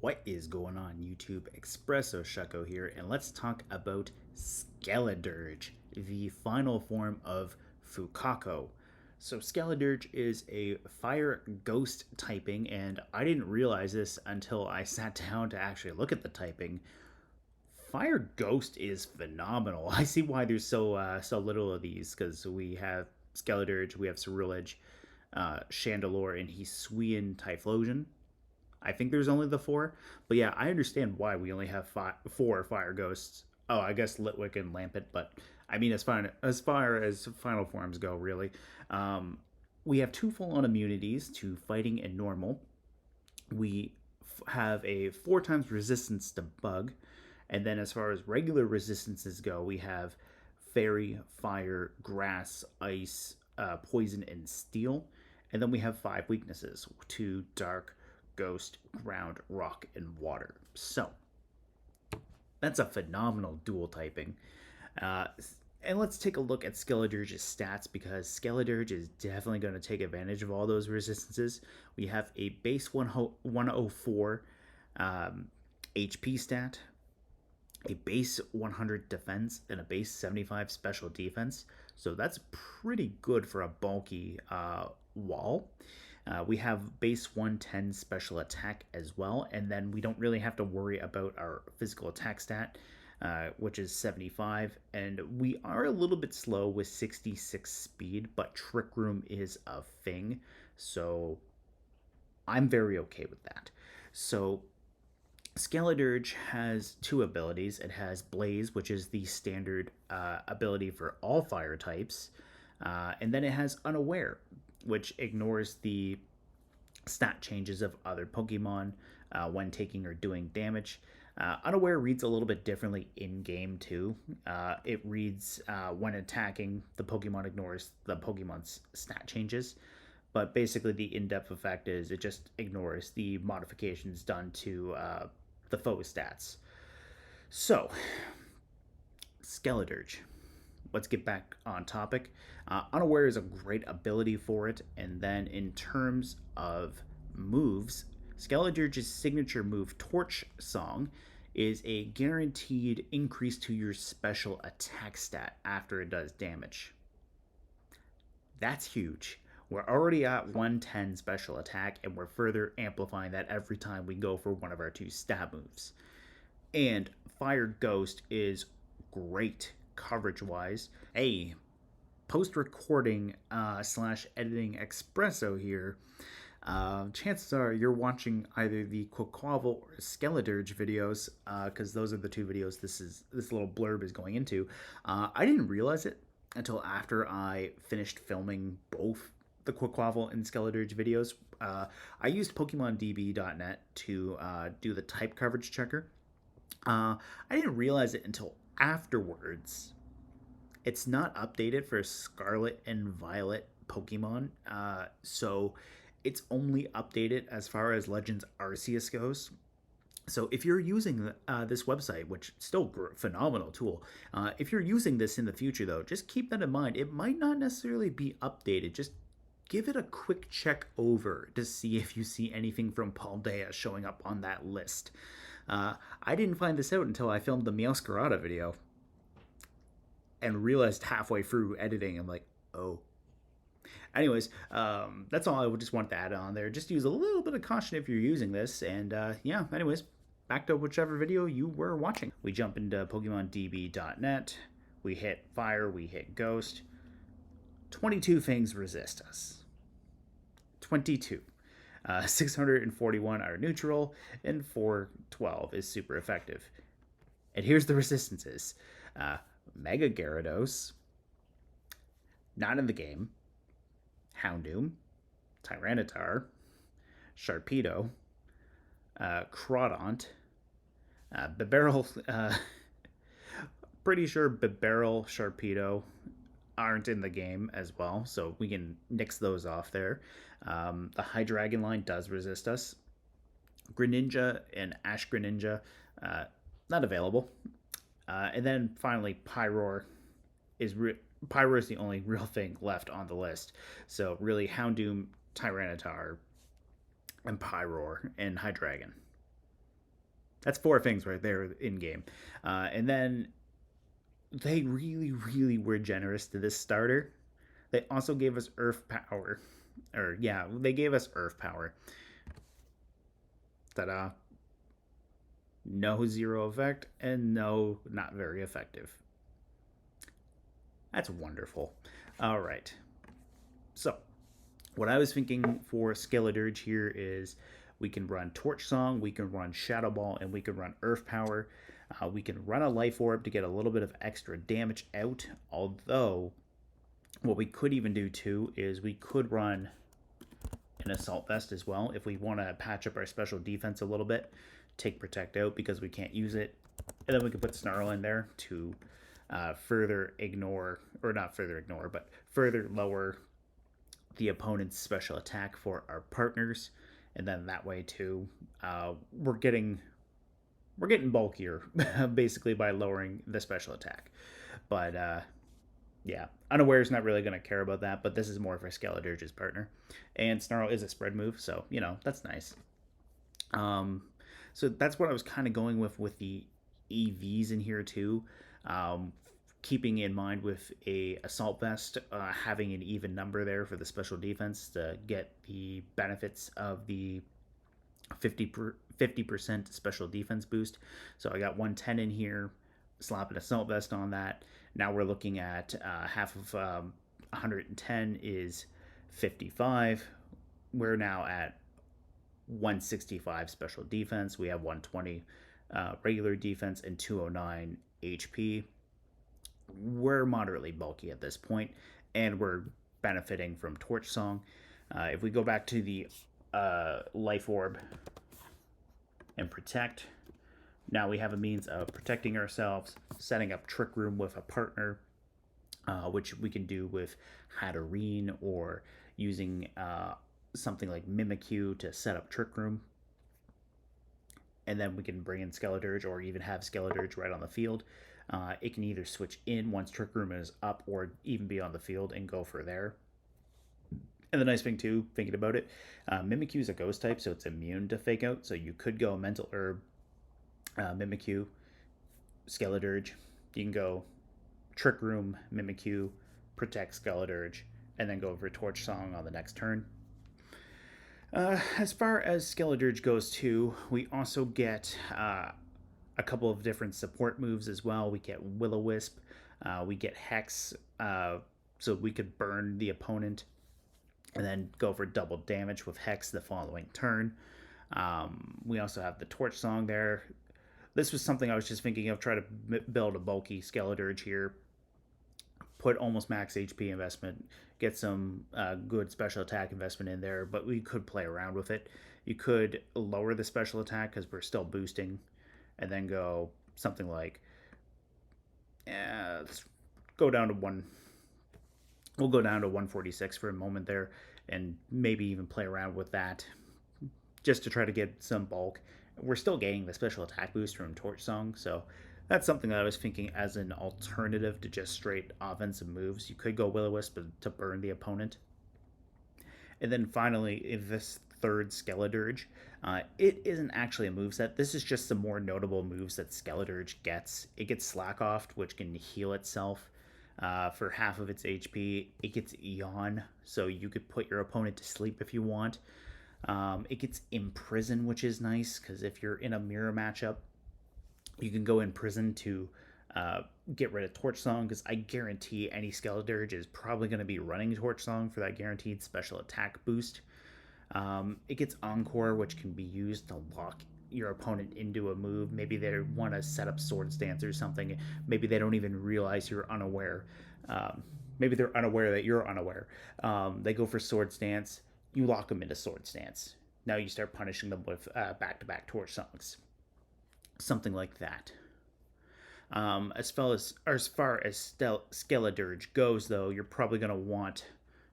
What is going on YouTube? Espresso Shucko here, and let's talk about Skeledirge, the final form of Fuecoco. So Skeledirge is a fire ghost typing, and I didn't realize this until I sat down to actually look at the typing. Fire Ghost is phenomenal. I see why there's so little of these, because we have Skeledirge, we have Ceruledge, Chandelure, and Hisuian Typhlosion. I think there's only the four, but yeah, I understand why we only have four fire ghosts. Oh, I guess Litwick and Lampet, but I mean, as far as final forms go, really, um, we have two full-on immunities to fighting and normal. We have a four times resistance to bug, and then as far as regular resistances go, we have fairy, fire, grass, ice, poison, and steel. And then we have five weaknesses to dark, ghost, ground, rock, and water. So that's a phenomenal dual typing. Uh, and let's take a look at Skeledirge's stats because Skeledirge is definitely going to take advantage of all those resistances. We have a base 104 HP stat, a base 100 defense, and a base 75 special defense. So that's pretty good for a bulky wall. We have base 110 special attack as well, and then we don't really have to worry about our physical attack stat, which is 75. And we are a little bit slow with 66 speed, but Trick Room is a thing, so I'm very okay with that. So Skeledirge has two abilities. It has Blaze, which is the standard ability for all fire types, and then it has Unaware, which ignores the stat changes of other Pokemon when taking or doing damage. Unaware reads a little bit differently in game too. It reads when attacking, the Pokemon ignores the Pokemon's stat changes. But basically, the in depth effect is it just ignores the modifications done to the foe stats. So, Skeledirge. Let's get back on topic. Unaware is a great ability for it, and then in terms of moves, Skeledirge's signature move, Torch Song, is a guaranteed increase to your special attack stat after it does damage. That's huge. We're already at 110 special attack, and we're further amplifying that every time we go for one of our two stab moves. And Fire Ghost is great coverage wise. Hey, post recording slash editing espresso here. Chances are you're watching either the Quaquavel or Skeledirge videos, because those are the two videos this little blurb is going into. I didn't realize it until after I finished filming both the Quaquavel and Skeledirge videos. I used PokemonDB.net to do the type coverage checker. I didn't realize it until afterwards. It's not updated for Scarlet and Violet Pokemon, so it's only updated as far as Legends Arceus goes. So if you're using this website, which is still a phenomenal tool, if you're using this in the future, though, just keep that in mind. It might not necessarily be updated. Just give it a quick check over to see if you see anything from Paldea showing up on that list. I didn't find this out until I filmed the Meowscarada video and realized halfway through editing, I'm like, oh. Anyways, that's all I would just want to add on there. Just use a little bit of caution if you're using this. And yeah, anyways, back to whichever video you were watching. We jump into PokemonDB.net. We hit Fire, we hit Ghost. 22 things resist us. 22. 641 are neutral, and 412 is super effective. And here's the resistances. Mega Gyarados, not in the game, Houndoom, Tyranitar, Sharpedo, Crawdont, Bibarel, pretty sure Bibarel, Sharpedo aren't in the game as well, so we can nix those off there. The Hydreigon line does resist us. Greninja and Ash Greninja, not available. And then finally, Pyroar is the only real thing left on the list. So really, Houndoom, Tyranitar, and Pyroar, and Hydreigon. That's 4 things right there in game. And then they really, really were generous to this starter. They also gave us Earth Power. Or, yeah, they gave us Earth Power. Ta-da. No zero effect, and no, not very effective. That's wonderful. All right. So, what I was thinking for Skeledirge here is we can run Torch Song, we can run Shadow Ball, and we can run Earth Power. We can run a Life Orb to get a little bit of extra damage out, although what we could even do too is we could run an Assault Vest as well if we want to patch up our special defense a little bit, take Protect out because we can't use it, and then we can put Snarl in there to further ignore, or not further ignore, but further lower the opponent's special attack for our partners, and then that way too, we're getting bulkier basically by lowering the special attack. But yeah, Unaware is not really going to care about that, but this is more for Skeledirge's partner, and Snarl is a spread move, so you know that's nice. So that's what I was kind of going with the EVs in here too. Keeping in mind with a assault vest, having an even number there for the special defense to get the benefits of the 50% special defense boost. So I got 110 in here, slap an assault vest on that. Now we're looking at half of 110 is 55. We're now at 165 special defense. We have 120 regular defense and 209 HP. We're moderately bulky at this point, and we're benefiting from Torch Song. If we go back to the Life Orb and Protect, now we have a means of protecting ourselves, setting up Trick Room with a partner, which we can do with Hatterene or using something like Mimikyu to set up Trick Room. And then we can bring in Skeledirge or even have Skeledirge right on the field. It can either switch in once Trick Room is up or even be on the field and go for there. And the nice thing too, thinking about it, Mimikyu is a ghost type, so it's immune to Fake Out. So you could go Mental Herb, Mimikyu, Skeledirge. You can go Trick Room, Mimikyu, Protect Skeledirge, and then go for Torch Song on the next turn. As far as Skeledirge goes too, we also get a couple of different support moves as well. We get Will-O-Wisp, we get Hex, so we could burn the opponent and then go for double damage with Hex the following turn. We also have the Torch Song there. This was something I was just thinking of, trying to build a bulky Skeledirge here. Put almost max HP investment, get some good special attack investment in there, but we could play around with it. You could lower the special attack because we're still boosting, and then go something like, let's go down to one. We'll go down to 146 for a moment there, and maybe even play around with that, just to try to get some bulk. We're still getting the special attack boost from Torch Song, so that's something that I was thinking as an alternative to just straight offensive moves. You could go Will-O-Wisp to burn the opponent. And then finally, in this third Skeledirge, it isn't actually a moveset. This is just some more notable moves that Skeledirge gets. It gets Slack Off, which can heal itself for half of its HP. It gets Yawn, so you could put your opponent to sleep if you want. It gets Imprison, which is nice, because if you're in a mirror matchup, you can go in Prison to get rid of Torch Song, because I guarantee any Skeledirge is probably going to be running Torch Song for that guaranteed special attack boost. It gets Encore, which can be used to lock your opponent into a move. Maybe they want to set up Sword Stance or something. Maybe they don't even realize you're unaware. Maybe they're unaware that you're unaware. They go for Sword Stance. You lock them into Sword Stance. Now you start punishing them with back-to-back Torch Songs. Something like that. As far as Skeledirge goes, though, you're probably going to want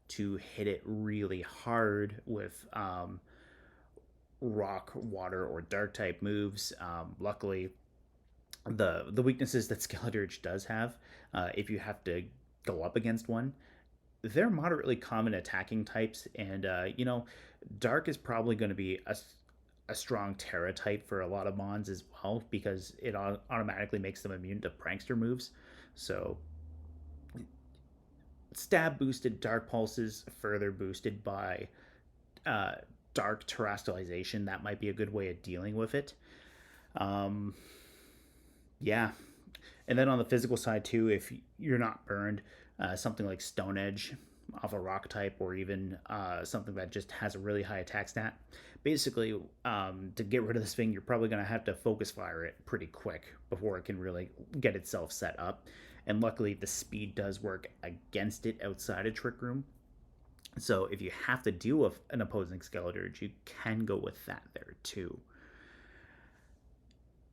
to hit it really hard with rock, water, or dark type moves. Luckily, the weaknesses that Skeledirge does have, if you have to go up against one, they're moderately common attacking types, and dark is probably going to be a strong Terra type for a lot of Mons as well because it automatically makes them immune to prankster moves. So stab boosted Dark Pulses, further boosted by uh, Dark Terrestrialization. That might be a good way of dealing with it. Um, yeah. And then on the physical side too, if you're not burned, something like Stone Edge off a rock type, or even something that just has a really high attack stat. Basically, to get rid of this thing, you're probably going to have to focus fire it pretty quick before it can really get itself set up. And luckily, the speed does work against it outside of Trick Room. So if you have to deal with an opposing Skeledirge, you can go with that there too.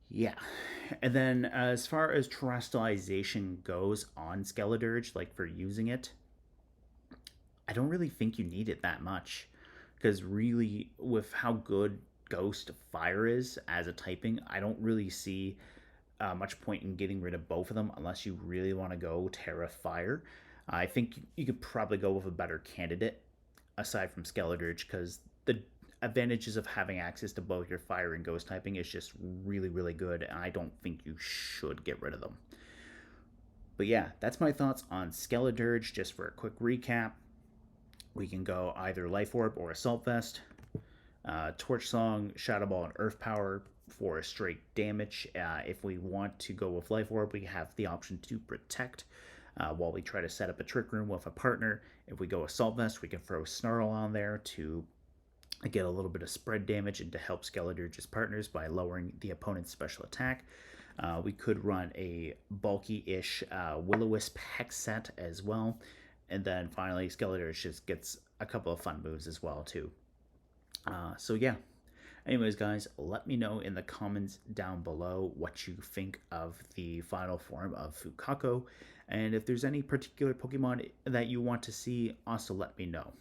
Yeah. And then as far as terrestrialization goes on Skeledirge, like for using it, I don't really think you need it that much. Because really, with how good Ghost Fire is as a typing, I don't really see much point in getting rid of both of them unless you really want to go Terra Fire. I think you could probably go with a better candidate aside from Skeledirge because the advantages of having access to both your fire and ghost typing is just really, really good, and I don't think you should get rid of them. But yeah, that's my thoughts on Skeledirge. Just for a quick recap, we can go either Life Orb or Assault Vest, Torch Song, Shadow Ball, and Earth Power for straight damage. If we want to go with Life Orb, we have the option to Protect while we try to set up a Trick Room with a partner. If we go Assault Vest, we can throw Snarl on there to get a little bit of spread damage and to help Skeledirge's partners by lowering the opponent's special attack. We could run a bulky-ish Will-O-Wisp Hex set as well. And then finally, Skeledirge just gets a couple of fun moves as well, too. So yeah. Anyways, guys, let me know in the comments down below what you think of the final form of Fuecoco. And if there's any particular Pokemon that you want to see, also let me know.